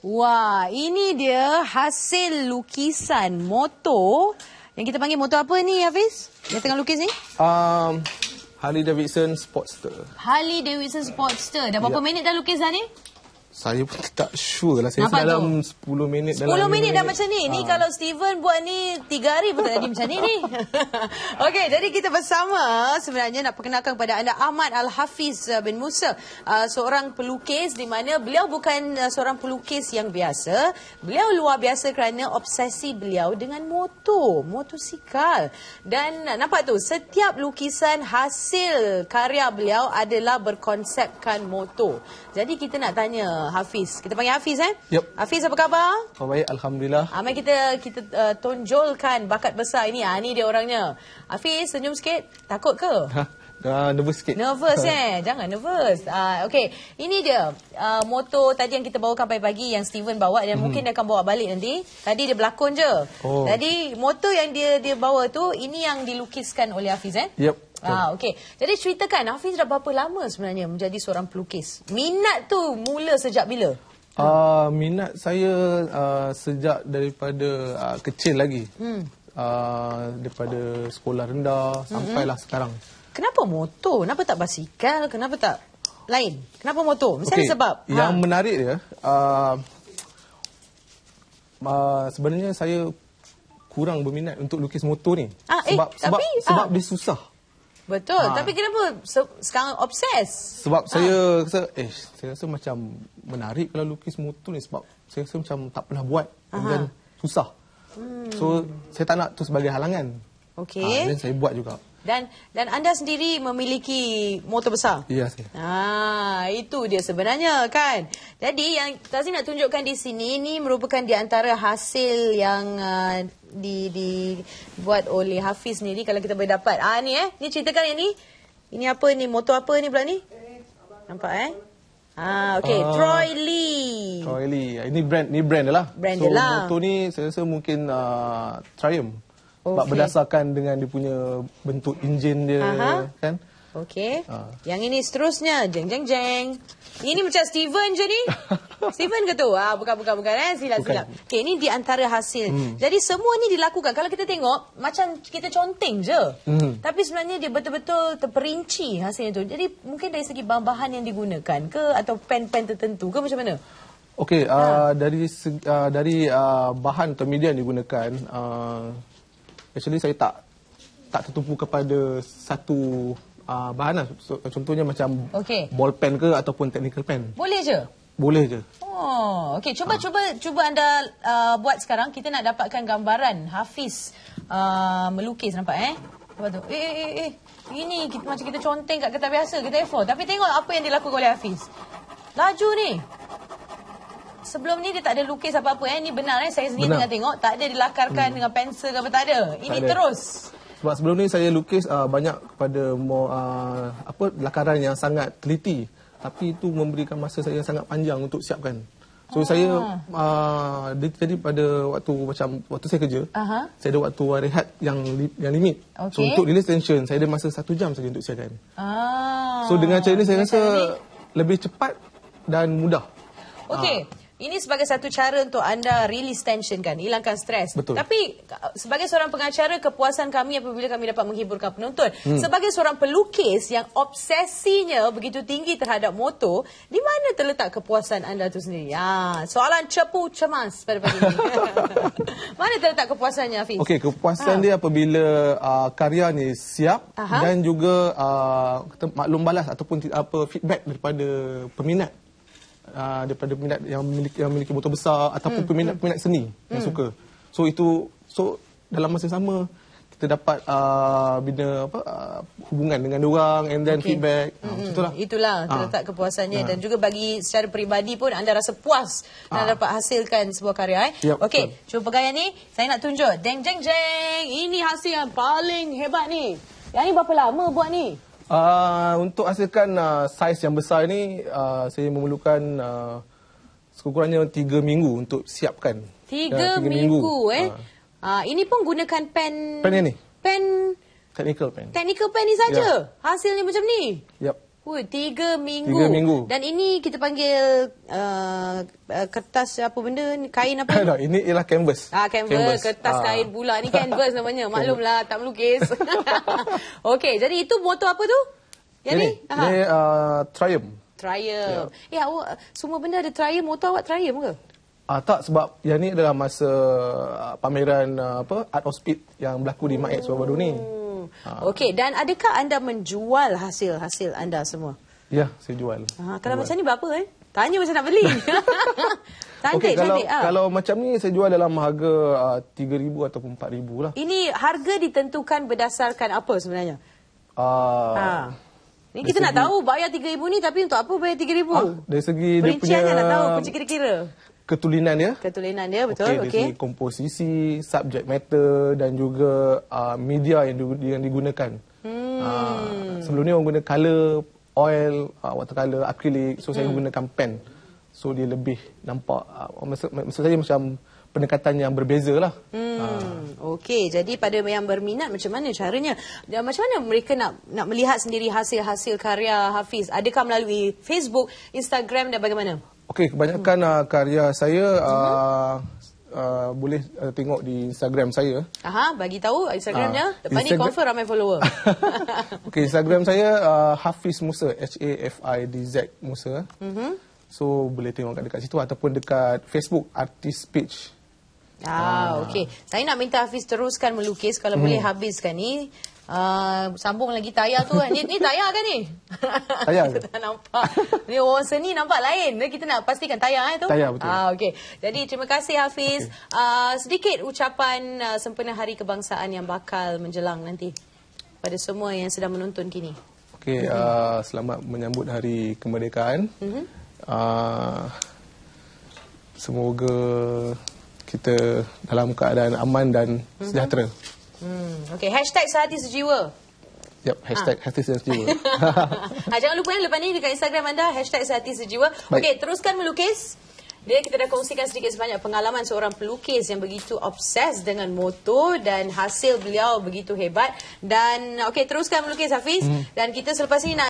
Wah, ini dia hasil lukisan motor. Yang kita panggil motor apa ni, Hafiz? Yang tengah lukis ni? Harley Davidson Sportster. Harley Davidson Sportster. Dah berapa minit dah lukis dah ni? Saya pun tak sure lah. Saya Nampak dalam 10 minit. 10 minit dah macam ni. Ni kalau Steven buat ni 3 hari pun tak jadi macam ni. Okey, jadi kita bersama sebenarnya nak perkenalkan kepada anda Ahmad Al-Hafiz bin Musa, seorang pelukis di mana beliau bukan seorang pelukis yang biasa. Beliau luar biasa kerana obsesi beliau dengan motosikal. Dan nampak tu, setiap lukisan hasil karya beliau adalah berkonsepkan motor. Jadi kita nak tanya Hafiz. Kita panggil Hafiz Yep. Hafiz, apa khabar? Oh, baik, alhamdulillah. Mari kita tonjolkan bakat besar ini. Ni dia orangnya. Hafiz, senyum sikit. Takut ke? Dah nervous sikit. Nervous Jangan nervous. Okey, ini dia motor tadi yang kita bawakan pagi-pagi yang Steven bawa dan mungkin dia akan bawa balik nanti. Tadi dia berlakon je. Oh. Tadi motor yang dia bawa tu, ini yang dilukiskan oleh Hafiz Yep. Okey. Jadi ceritakan, Hafiz dah berapa lama sebenarnya menjadi seorang pelukis? Minat tu mula sejak bila? Minat saya sejak daripada kecil lagi. Daripada sekolah rendah sampailah sekarang. Kenapa motor? Kenapa tak basikal? Kenapa tak lain? Kenapa motor? Mesti ada sebab. Yang menarik dia, sebenarnya saya kurang berminat untuk lukis motor ni. Sebab dia susah. Betul. Tapi kenapa sekarang obses? Sebab saya rasa macam menarik kalau lukis motor ni, sebab saya rasa macam tak pernah buat dan susah. So saya tak nak tu sebagai halangan. Okey. Dan saya buat juga. Dan anda sendiri memiliki motor besar? Ya, saya. Itu dia sebenarnya kan. Jadi yang Tazim nak tunjukkan di sini, ini merupakan di antara hasil yang dibuat oleh Hafiz sendiri. Kalau kita boleh dapat. Ni ceritakan yang ni. Ini apa ni? Motor apa ni pula ni? Nampak okey, Troy Lee. Troy Lee. Ini brand dia lah. Brand dia lah. Motor ni saya rasa mungkin Triumph. Sebab berdasarkan dengan dia punya bentuk enjin dia, kan? Okey. Yang ini seterusnya, jeng. Ini macam Steven je ni. Steven ke tu? Bukan. Silap. Okey, ini di antara hasil. Jadi semua ni dilakukan. Kalau kita tengok, macam kita conteng je. Tapi sebenarnya dia betul-betul terperinci hasilnya tu. Jadi mungkin dari segi bahan-bahan yang digunakan ke, atau pen-pen tertentu ke, macam mana? Okey, dari bahan atau media yang digunakan, actually saya tak tertumpu kepada satu bahan lah. Contohnya macam ballpen ke ataupun technical pen. Boleh je? Boleh je. Okey, cuba anda buat sekarang. Kita nak dapatkan gambaran Hafiz melukis, nampak Lepas tu, ini macam kita conteng kat kertas biasa, kita A4. Tapi tengok apa yang dilakukan oleh Hafiz. Laju ni. Sebelum ni dia tak ada lukis apa-apa. Ini benar saya sendiri tengah tengok. Tak ada dilakarkan dengan pensel ke apa, tak ada. Ini terus. Sebab sebelum ni saya lukis banyak kepada lakaran yang sangat teliti. Tapi itu memberikan masa saya yang sangat panjang untuk siapkan. So saya jadi pada waktu saya kerja, saya ada waktu rehat yang limit. So untuk release tension saya ada masa 1 jam saja untuk siapkan. So dengan cara ini saya rasa lebih cepat dan mudah. Okey. Ini sebagai satu cara untuk anda release tension kan, hilangkan stres. Betul. Tapi sebagai seorang pengacara, kepuasan kami apabila kami dapat menghiburkan penonton. Sebagai seorang pelukis yang obsesinya begitu tinggi terhadap motor, di mana terletak kepuasan anda tu sendiri? Soalan cepu cemas pada pagi ini. Mana terletak kepuasannya, Hafiz? Okey, kepuasan dia apabila karya ni siap dan juga maklum balas ataupun feedback daripada peminat. Daripada peminat yang memiliki motor besar ataupun peminat seni yang suka. So dalam masa sama kita dapat bina hubungan dengan diorang and then feedback. Itulah terletak kepuasannya dan juga bagi secara peribadi pun anda rasa puas dan dapat hasilkan sebuah karya. Okey, cuba pegang yang ni. Saya nak tunjuk. Jeng. Ini hasil yang paling hebat ni. Yang ni berapa lama buat ni? Untuk hasilkan saiz yang besar ini, saya memerlukan sekurang-kurangnya 3 minggu untuk siapkan. 3 minggu ini pun gunakan pen yang ni? Pen technical pen ni saja? Hasilnya macam ni? Yep. Ui, 3 minggu. 3 minggu. Dan ini kita panggil kertas apa benda ni? Kain apa? No, ini ialah canvas. Canvas. Kertas kain pula. Ni canvas namanya. Maklumlah, tak melukis. Okey, jadi itu motor apa tu? Yang ni? Ini Triumph. Triumph. Awak semua benda ada Triumph. Motor awak Triumph ke? Tak, sebab yang ni adalah masa pameran Art of Speed yang berlaku di MAX baru-baru ni. Okey, dan adakah anda menjual hasil-hasil anda semua? Ya, saya jual. Kalau macam ni berapa Tanya macam nak beli. Cantik, kalau, cantik. Kalau macam ni saya jual dalam harga 3,000 ataupun 4,000 lah. Ini harga ditentukan berdasarkan apa sebenarnya? Ni kita nak tahu bayar 3,000 ni, tapi untuk apa bayar 3,000? Dari segi dia punya perinciannya nak tahu, kunci kira-kira. Ketulinan dia. Ketulinan dia, betul. Dari segi komposisi, subject matter dan juga media yang digunakan. Sebelum ni orang guna colour, oil, watercolour, akrilik. So saya gunakan pen. So dia lebih nampak, maksud saya macam pendekatan yang berbeza lah. Okey, jadi pada yang berminat macam mana caranya? Dan macam mana mereka nak melihat sendiri hasil-hasil karya Hafiz? Adakah melalui Facebook, Instagram dan bagaimana? Okey, kebanyakan karya saya boleh tengok di Instagram saya. Bagi tahu Instagramnya. Lepas ni confirm ramai follower. Okey, Instagram saya Hafiz Musa, HAFIDZ Musa. So boleh tengok dekat situ ataupun dekat Facebook Artist Page. Okey. Saya nak minta Hafiz teruskan melukis, kalau boleh habiskan ni. Sambung lagi tayar tu. Ni tayar kan ni? Tayar. Kita tak nampak. Ni orang seni nampak lain. Kita nak pastikan tayar tu. Tayar, betul. Okey. Jadi terima kasih Hafiz. Sedikit ucapan sempena Hari Kebangsaan yang bakal menjelang nanti pada semua yang sedang menonton kini. Okey, selamat menyambut Hari Kemerdekaan. Semoga kita dalam keadaan aman dan sejahtera. Okey, hashtag sehati sejiwa. Yep, hashtag hati sejiwa. Jangan lupa lepas ni dekat Instagram anda, hashtag sehati sejiwa. Okey, teruskan melukis. Kita dah kongsikan sedikit sebanyak pengalaman seorang pelukis yang begitu obses dengan motor dan hasil beliau begitu hebat. Dan okey, teruskan melukis Hafiz. Dan kita selepas ini nak